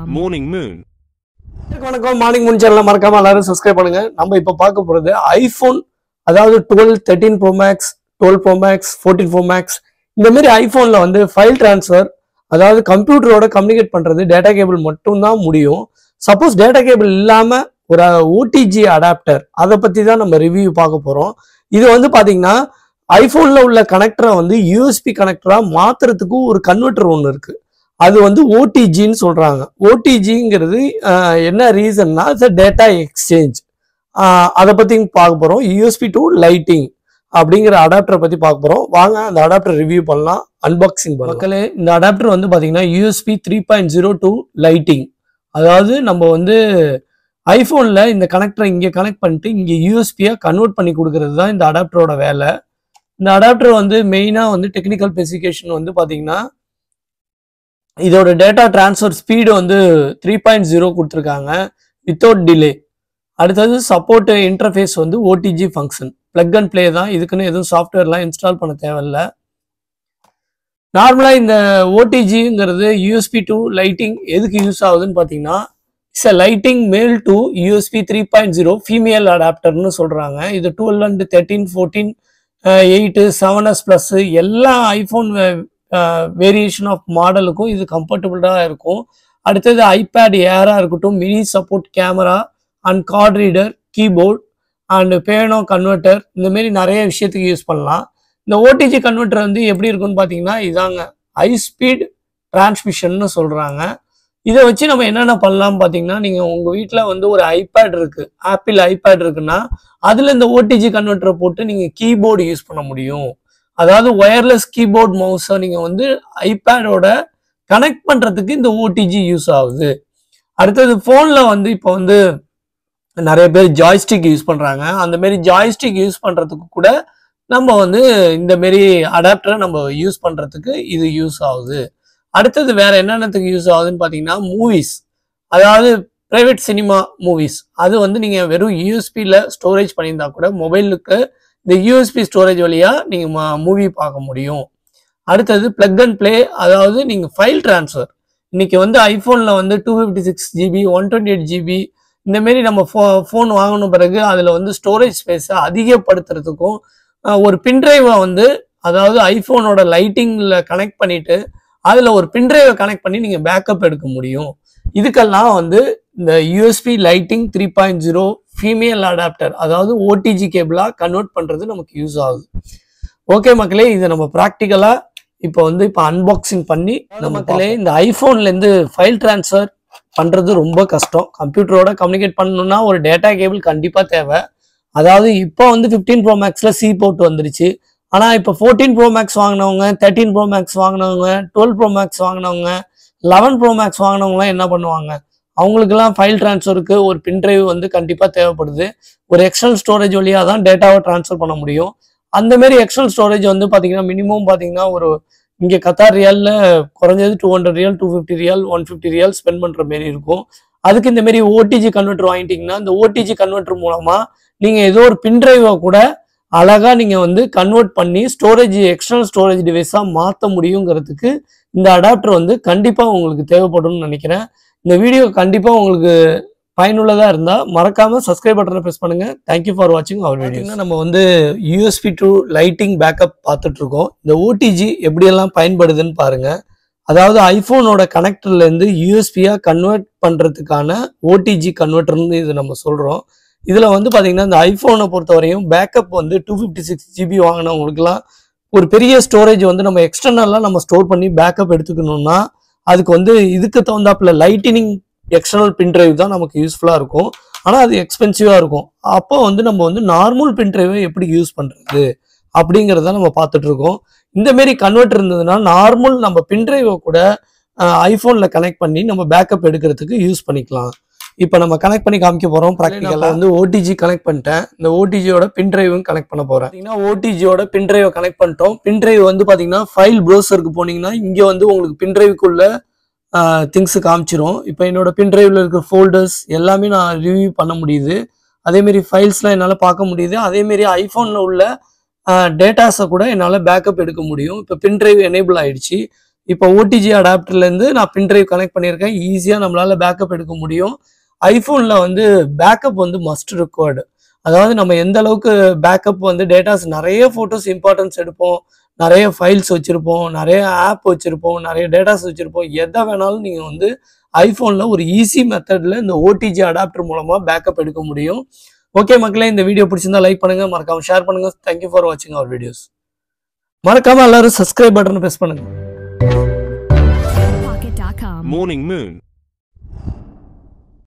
Morning Moon. வணக்கம் morning Moon சேனலை மறக்காம எல்லாரும் சப்ஸ்கிரைப் பண்ணுங்க. நம்ம இப்ப பார்க்க போறது ஐபோன், அதாவது 12, 13 Pro Max, 12 Pro Max, 14 Pro Max இந்த மாதிரி ஐபோன்ல வந்து ஃபைல் டிரான்ஸ்ஃபர், அதாவது கம்ப்யூட்டரோட கம்யூனிகேட் பண்றது டேட்டா கேபிள் மட்டும்தான் முடியும். சப்போஸ் டேட்டா கேபிள் இல்லாம ஒரு ஓடிஜி அடாப்டர், அதை பத்தி தான் நம்ம ரிவ்யூ பார்க்க போறோம். இது வந்து பாத்தீங்கன்னா ஐபோன்ல உள்ள கனெக்டரை வந்து யூஎஸ்பி கனெக்டரா மாத்துறதுக்கு ஒரு கன்வெர்டர் ஒன்று இருக்கு. அது வந்து ஓடிஜின்னு சொல்றாங்க. ஓடிஜிங்கிறது என்ன ரீசன்னா டேட்டா எக்ஸ்சேஞ்ச். அதை பத்தி பார்க்க போறோம். யூஎஸ்பி டு லைட்டிங் அப்படிங்கிற அடாப்டரை பத்தி பார்க்க போறோம். வாங்க அந்த அடாப்டர் ரிவ்யூ பண்ணலாம், அன்பாக்சிங் பண்ணலாம். மக்களே, இந்த அடாப்டர் வந்து பாத்தீங்கன்னா யூஎஸ்பி 3.0 டு லைட்டிங். அதாவது நம்ம வந்து ஐபோன்ல இந்த கனெக்டரை இங்க கனெக்ட் பண்ணிட்டு இங்க யூஎஸ்பியா கன்வெர்ட் பண்ணி கொடுக்கறது தான் இந்த அடாப்டரோட வேலை. இந்த அடாப்டர் வந்து மெயினா வந்து டெக்னிக்கல் ஸ்பெசிஃபிகேஷன் வந்து பாத்தீங்கன்னா இதோட டேட்டா டிரான்ஸ்ஃபர் ஸ்பீடு வந்து 3.0 கொடுத்துருக்காங்க வித்தவுட் டிலே. அடுத்தது சப்போர்ட் இன்டர்ஃபேஸ் வந்து OTG function, plug and play தான். இதுக்குன்னு எதுவும் சாஃப்ட்வேர்லாம் இன்ஸ்டால் பண்ண தேவையில்லை. நார்மலாக இந்த ஓடிஜிங்கிறது யூஎஸ்பி டு லைட்டிங் எதுக்கு யூஸ் ஆகுதுன்னு பார்த்தீங்கன்னா, it's a Lightning male to USB 3.0 female அடாப்டர்னு சொல்கிறாங்க. இது 12 and 13, 14, 8, 7s ப்ளஸ் எல்லா ஐஃபோன் வேரியேஷன் ஆஃப் மாடலுக்கும் இது கம்ஃபர்டபுளாக இருக்கும். அடுத்தது ஐபேட் ஏராக இருக்கட்டும், mini support camera and card reader, keyboard and பேனோ converter, இந்தமாரி நிறைய விஷயத்துக்கு யூஸ் பண்ணலாம். இந்த ஓடிஜி கன்வெர்ட்டர் வந்து எப்படி இருக்குன்னு பார்த்தீங்கன்னா இதாங்க, ஹை ஸ்பீட் டிரான்ஸ்மிஷன்னு சொல்கிறாங்க. இதை வச்சு நம்ம என்னென்ன பண்ணலாம் பார்த்தீங்கன்னா, நீங்கள் உங்கள் வீட்டில் வந்து ஒரு ஐபேட் இருக்குது, ஆப்பிள் ஐபேட் இருக்குன்னா அதில் இந்த ஓடிஜி கன்வெர்ட்டரை போட்டு நீங்கள் கீபோர்டு யூஸ் பண்ண முடியும். அதாவது ஒயர்லெஸ் கீபோர்ட் மவுஸை நீங்கள் வந்து ஐபேடோட கனெக்ட் பண்ணுறதுக்கு இந்த ஓடிஜி யூஸ் ஆகுது. அடுத்தது ஃபோனில் வந்து இப்போ வந்து நிறைய பேர் ஜாய்ஸ்டிக் யூஸ் பண்ணுறாங்க. அந்த மாரி ஜாய்ஸ்டிக் யூஸ் பண்ணுறதுக்கு கூட நம்ம வந்து இந்த மாரி அடாப்டரை நம்ம யூஸ் பண்ணுறதுக்கு இது யூஸ் ஆகுது. அடுத்தது வேற என்னென்னத்துக்கு யூஸ் ஆகுதுன்னு பார்த்தீங்கன்னா, மூவிஸ், அதாவது ப்ரைவேட் சினிமா மூவிஸ், அது வந்து நீங்கள் வெறும் யூஎஸ்பியில் ஸ்டோரேஜ் பண்ணியிருந்தா கூட மொபைலுக்கு இந்த யூஎஸ்பி ஸ்டோரேஜ் வழியாக நீங்கள் மூவி பார்க்க முடியும். அடுத்தது பிளக் அண்ட் பிளே, அதாவது நீங்கள் ஃபைல் டிரான்ஸ்ஃபர். இன்னைக்கு வந்து ஐஃபோனில் வந்து 256 GB, 128 GB இந்தமாரி நம்ம ஃபோன் வாங்கணும் பிறகு அதில் வந்து ஸ்டோரேஜ் ஸ்பேஸை அதிகப்படுத்துறதுக்கும் ஒரு பின்ட்ரைவை வந்து, அதாவது ஐஃபோனோட லைட்டிங்கில் கனெக்ட் பண்ணிட்டு அதில் ஒரு பின்ட்ரைவை கனெக்ட் பண்ணி நீங்கள் பேக்கப் எடுக்க முடியும். இதுக்கெல்லாம் வந்து இந்த யூஎஸ்பி லைட்டிங் 3.0 ஃபீமேல் அடாப்டர், அதாவது ஓடிஜி கேபிளாக கன்வெர்ட் பண்ணுறது நமக்கு யூஸ் ஆகுது. ஓகே மக்களே, இதை நம்ம ப்ராக்டிக்கலாக இப்போ அன்பாக்சிங் பண்ணி மக்களே, இந்த ஐஃபோன்லேருந்து ஃபைல் டிரான்ஸ்ஃபர் பண்ணுறது ரொம்ப கஷ்டம். கம்ப்யூட்டரோட கம்யூனிகேட் பண்ணணும்னா ஒரு டேட்டா கேபிள் கண்டிப்பாக தேவை. அதாவது இப்போ வந்து 15 Pro Maxல சி போர்ட் வந்துருச்சு. ஆனால் இப்போ 14 Pro Max வாங்கினவங்க, 13 Pro Max வாங்கினவங்க, 12 Pro Max வாங்கினவங்க, 11 Pro Max வாங்கினவங்களாம் என்ன பண்ணுவாங்க? அவங்களுக்கெல்லாம் ஃபைல் டிரான்ஸ்ஃபருக்கு ஒரு பின்ட்ரைவ் வந்து கண்டிப்பாக தேவைப்படுது. ஒரு எக்ஸ்டர்னல் ஸ்டோரேஜ் வழியாக தான் டேட்டாவை டிரான்ஸ்ஃபர் பண்ண முடியும். அந்த மாதிரி எக்ஸ்டர்னல் ஸ்டோரேஜ் வந்து பார்த்தீங்கன்னா மினிமம் பார்த்தீங்கன்னா ஒரு இங்கே கத்தார் ரியாலில் குறைஞ்சது 200 ரியால், 250 ரியால், 150 ரியால் ஸ்பெண்ட் பண்ணுற மாரி இருக்கும். அதுக்கு இந்த மாதிரி ஓடிஜி கன்வெர்ட்டர் வாங்கிட்டீங்கன்னா இந்த ஓடிஜி கன்வெர்ட்டர் மூலமாக நீங்கள் ஏதோ ஒரு பின்ட்ரைவை கூட அழகாக நீங்கள் வந்து கன்வெர்ட் பண்ணி ஸ்டோரேஜ், எக்ஸ்டர்னல் ஸ்டோரேஜ் டிவைஸாக மாற்ற முடியுங்கிறதுக்கு இந்த அடாப்டர் வந்து கண்டிப்பாக உங்களுக்கு தேவைப்படும்னு நினைக்கிறேன். இந்த வீடியோ கண்டிப்பாக உங்களுக்கு பயனுள்ளதாக இருந்தால் மறக்காமல் சப்ஸ்கிரைப் பட்டனை ப்ரெஸ் பண்ணுங்கள். தேங்க்யூ ஃபார் வாட்சிங் அவர் வீடியோ. நம்ம வந்து யூஎஸ்பி டு லைட்டிங் பேக்கப் பார்த்துட்ருக்கோம். இந்த ஓடிஜி எப்படியெல்லாம் பயன்படுதுன்னு பாருங்கள். அதாவது ஐஃபோனோட கனெக்டர்லேருந்து யூஎஸ்பியாக கன்வெர்ட் பண்ணுறதுக்கான ஓடிஜி கன்வெர்ட்டர்னு இது நம்ம சொல்கிறோம். இதில் வந்து பார்த்தீங்கன்னா இந்த ஐஃபோனை பொறுத்தவரையும் பேக்கப் வந்து 256 GB வாங்கினவங்களுக்குலாம் ஒரு பெரிய ஸ்டோரேஜ் வந்து நம்ம எக்ஸ்டர்னலாக நம்ம ஸ்டோர் பண்ணி பேக்கப் எடுத்துக்கணும்னா அதுக்கு வந்து இதுக்கு தகுந்தாப்புல லைட்டினிங் எக்ஸ்டர்னல் பின்ட்ரைவ் தான் நமக்கு யூஸ்ஃபுல்லாக இருக்கும். ஆனால் அது எக்ஸ்பென்சிவாக இருக்கும். அப்போ வந்து நம்ம வந்து நார்மல் பின்ட்ரைவை எப்படி யூஸ் பண்ணுறது அப்படிங்கிறத நம்ம பார்த்துட்ருக்கோம். இந்தமாரி கன்வெர்ட்டர் இருந்ததுன்னா நார்மல் நம்ம பின்ட்ரைவை கூட ஐஃபோனில் கனெக்ட் பண்ணி நம்ம பேக்கப் எடுக்கிறதுக்கு யூஸ் பண்ணிக்கலாம். இப்போ நம்ம கனெக்ட் பண்ணி காமிக்க போகிறோம். ப்ராக்டிக்கலாக வந்து ஓடிஜி கனெக்ட் பண்ணிட்டேன். இந்த ஓடிஜியோட பின்ட்ரைவும் கனெக்ட் பண்ண போகிறேன். பார்த்தீங்கன்னா ஓடிஜியோட பின்ட்ரைவை கனெக்ட் பண்ணிட்டோம். பின்ட்ரைவ் வந்து பார்த்தீங்கன்னா ஃபைல் ப்ரௌசருக்கு போனீங்கன்னா இங்கே வந்து உங்களுக்கு பின்ட்ரைவுக்குள்ள திங்ஸு காமிச்சிரும். இப்போ என்னோட பின்ட்ரைவில் இருக்கிற ஃபோல்டர்ஸ் எல்லாமே நான் ரிவ்யூ பண்ண முடியுது. அதேமாரி ஃபைல்ஸ்லாம் என்னால் பார்க்க முடியுது. அதேமாரி ஐஃபோனில் உள்ள டேட்டாஸை கூட என்னால் பேக்கப் எடுக்க முடியும். இப்போ பின்ட்ரைவ் எனேபிள் ஆகிடுச்சு. இப்போ ஓடிஜி அடாப்டர்லேருந்து நான் பின்ட்ரைவ் கனெக்ட் பண்ணியிருக்கேன். ஈஸியாக நம்மளால பேக்கப் எடுக்க முடியும். ஐஃபோனில் வந்து பேக்கப் வந்து மஸ்ட் ரிக்வயர்டு. அதாவது நம்ம எந்த அளவுக்கு பேக்கப் வந்து டேட்டாஸ் நிறைய ஃபோட்டோஸ் இம்பார்ட்டன்ஸ் எடுப்போம், நிறைய ஃபைல்ஸ் வச்சுருப்போம், நிறைய ஆப் வச்சுருப்போம், நிறைய டேட்டாஸ் வச்சுருப்போம். எதை வேணாலும் நீங்கள் வந்து ஐஃபோனில் ஒரு ஈஸி மெத்தடில் இந்த ஓடிஜி அடாப்டர் மூலமாக பேக்கப் எடுக்க முடியும். ஓகே மக்களே, இந்த வீடியோ பிடிச்சிருந்தா லைக் பண்ணுங்கள், மறக்காமல் ஷேர் பண்ணுங்கள். தேங்க்யூ ஃபார் வாட்சிங் அவர் வீடியோஸ். மறக்காமல் எல்லாரும் சப்ஸ்கிரைப் பட்டனை ப்ரெஸ் பண்ணுங்கள். Morning Moon.